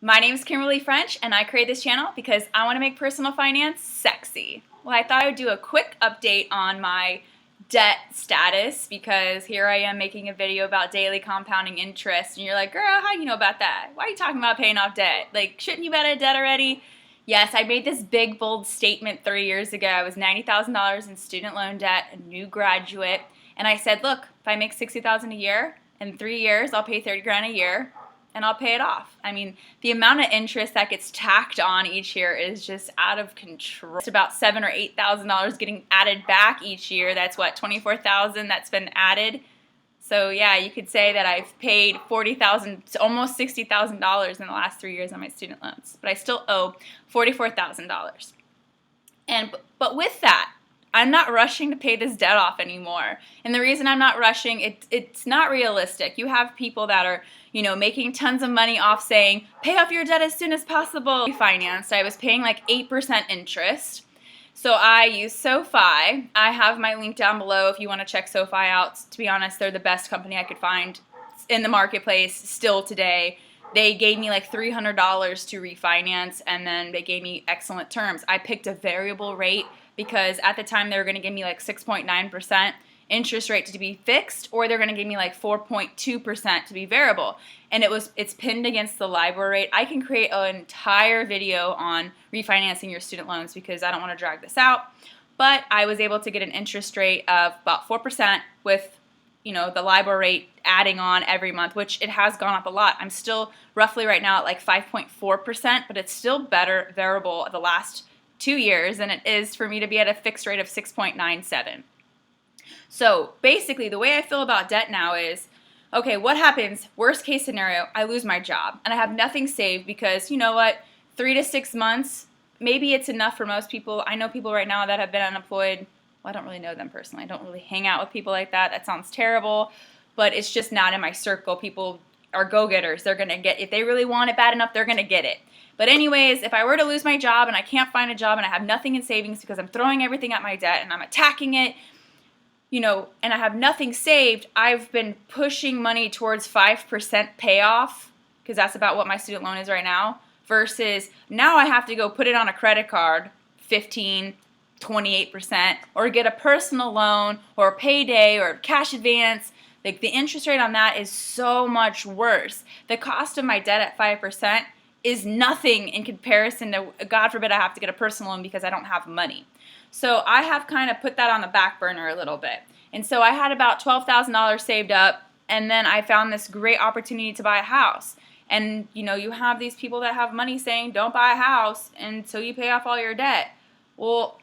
My name is Kimberly French, and I create this channel because I want to make personal finance sexy. Well, I thought I would do a quick update on my debt status because here I am making a video about daily compounding interest, and you're like, girl, how do you know about that? Why are you talking about paying off debt? Like, shouldn't you be out of debt already? Yes, I made this big, bold statement 3 years ago. I was $90,000 in student loan debt, a new graduate, and I said, look, if I make $60,000 a year, in 3 years, I'll pay 30 grand a year, and I'll pay it off. I mean, the amount of interest that gets tacked on each year is just out of control. It's about $7,000 or $8,000 getting added back each year. That's what, $24,000 that's been added. So yeah, you could say that I've paid $40,000 to almost $60,000 in the last 3 years on my student loans, but I still owe $44,000. But with that, I'm not rushing to pay this debt off anymore. And the reason I'm not rushing, it's not realistic. You have people that are, making tons of money off saying, pay off your debt as soon as possible. Refinanced, I was paying like 8% interest. So I use Sofi. I have my link down below if you want to check Sofi out. To be honest, they're the best company I could find in the marketplace still today. They gave me like $300 to refinance, and then they gave me excellent terms. I picked a variable rate because at the time they were going to give me like 6.9% interest rate to be fixed, or they're going to give me like 4.2% to be variable. And it's pinned against the LIBOR rate. I can create an entire video on refinancing your student loans because I don't want to drag this out. But I was able to get an interest rate of about 4% with the LIBOR rate adding on every month, which it has gone up a lot. I'm still roughly right now at like 5.4%, but it's still better variable the last 2 years than it is for me to be at a fixed rate of 6.97. So basically the way I feel about debt now is, okay, what happens? Worst case scenario, I lose my job and I have nothing saved because you know what? 3 to 6 months, maybe it's enough for most people. I know people right now that have been unemployed. Well, I don't really know them personally. I don't really hang out with people like that. That sounds terrible, but it's just not in my circle. People are go-getters. They're going to get, if they really want it bad enough, they're going to get it. But anyways, if I were to lose my job and I can't find a job and I have nothing in savings because I'm throwing everything at my debt and I'm attacking it, and I have nothing saved, I've been pushing money towards 5% payoff because that's about what my student loan is right now, versus now I have to go put it on a credit card, 15, 28%, or get a personal loan or a payday or cash advance. Like the interest rate on that is so much worse. The cost of my debt at 5% is nothing in comparison to, God forbid, I have to get a personal loan because I don't have money. So I have kind of put that on the back burner a little bit. And so I had about $12,000 saved up, and then I found this great opportunity to buy a house. And you have these people that have money saying don't buy a house until you pay off all your debt. Well,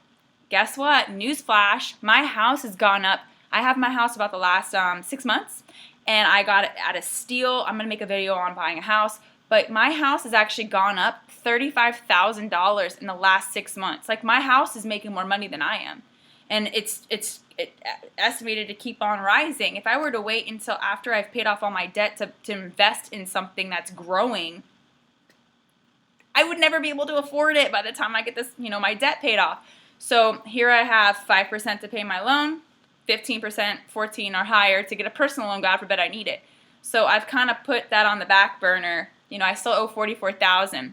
guess what? Newsflash, my house has gone up. I have my house about the last 6 months, and I got it at a steal. I'm going to make a video on buying a house, but my house has actually gone up $35,000 in the last 6 months. Like, my house is making more money than I am, and it's estimated to keep on rising. If I were to wait until after I've paid off all my debt to invest in something that's growing, I would never be able to afford it by the time I get this, my debt paid off. So here I have 5% to pay my loan, 15%, 14 or higher to get a personal loan, God forbid I need it. So I've kind of put that on the back burner. I still owe $44,000.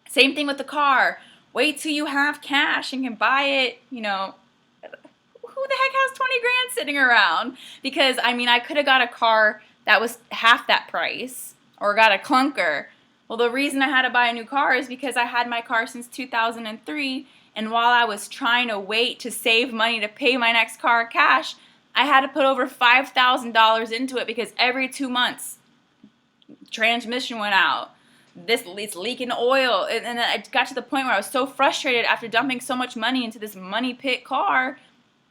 Same thing with the car. Wait till you have cash and can buy it. Who the heck has 20 grand sitting around? Because I could have got a car that was half that price or got a clunker. Well, the reason I had to buy a new car is because I had my car since 2003, and while I was trying to wait to save money to pay my next car cash, I had to put over $5,000 into it because every 2 months, transmission went out. It's leaking oil. And then I got to the point where I was so frustrated after dumping so much money into this money pit car,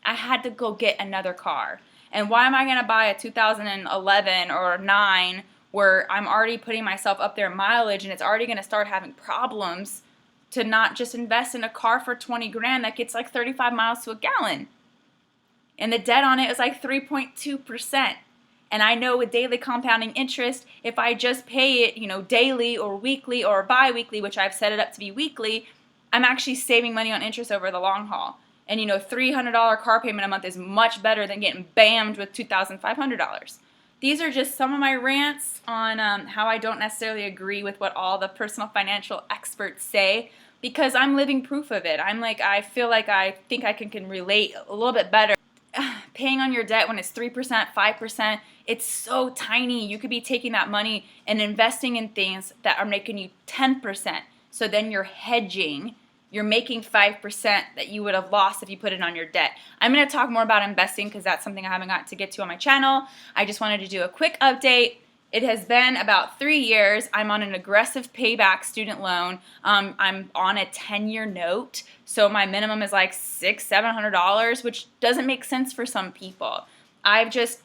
I had to go get another car. And why am I going to buy a 2011 or 9 where I'm already putting myself up there in mileage and it's already going to start having problems, to not just invest in a car for 20 grand that gets like 35 miles to a gallon? And the debt on it is like 3.2%. And I know with daily compounding interest, if I just pay it, daily or weekly or bi-weekly, which I've set it up to be weekly, I'm actually saving money on interest over the long haul. And $300 car payment a month is much better than getting bammed with $2,500. these are just some of my rants on how I don't necessarily agree with what all the personal financial experts say, because I'm living proof of it. I feel like I think I can relate a little bit better. Paying on your debt when it's 3%, 5%, it's so tiny. You could be taking that money and investing in things that are making you 10%. So then you're hedging. You're making 5% that you would have lost if you put it on your debt. I'm going to talk more about investing because that's something I haven't got to get to on my channel. I just wanted to do a quick update. It has been about 3 years. I'm on an aggressive payback student loan. I'm on a 10-year note, so my minimum is like $600-700, which doesn't make sense for some people. I've just,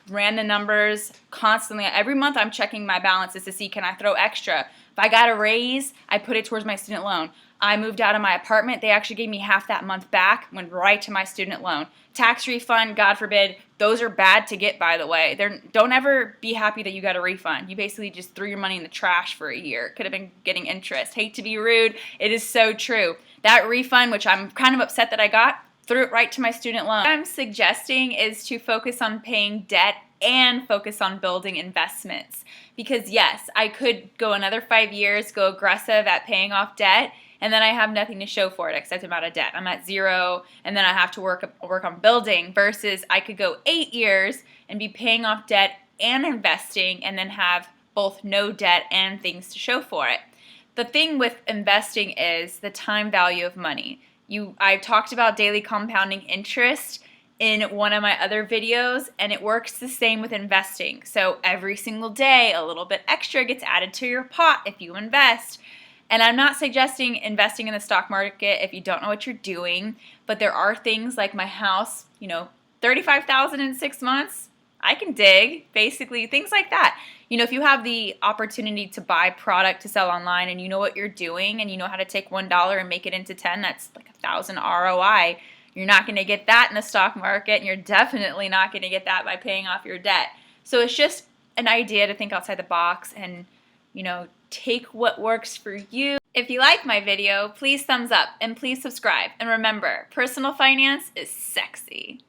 ran the numbers constantly. Every month I'm checking my balances to see, can I throw extra? If I got a raise, I put it towards my student loan. I moved out of my apartment. They actually gave me half that month back, went right to my student loan. Tax refund, God forbid, those are bad to get, by the way. Don't ever be happy that you got a refund. You basically just threw your money in the trash for a year. Could have been getting interest. Hate to be rude. It is so true. That refund, which I'm kind of upset that I got, threw it right to my student loan. What I'm suggesting is to focus on paying debt and focus on building investments. Because yes, I could go another 5 years, go aggressive at paying off debt, and then I have nothing to show for it except I'm out of debt. I'm at zero, and then I have to work on building, versus I could go 8 years and be paying off debt and investing and then have both no debt and things to show for it. The thing with investing is the time value of money. I've talked about daily compounding interest in one of my other videos, and it works the same with investing. So every single day, a little bit extra gets added to your pot if you invest. And I'm not suggesting investing in the stock market if you don't know what you're doing, but there are things like my house, $35,000 in 6 months, I can dig, basically, things like that. If you have the opportunity to buy product to sell online and you know what you're doing and you know how to take $1 and make it into 10, that's like 1,000 ROI. You're not going to get that in the stock market, and you're definitely not going to get that by paying off your debt. So it's just an idea to think outside the box and, take what works for you. If you like my video, please thumbs up and please subscribe. And remember, personal finance is sexy.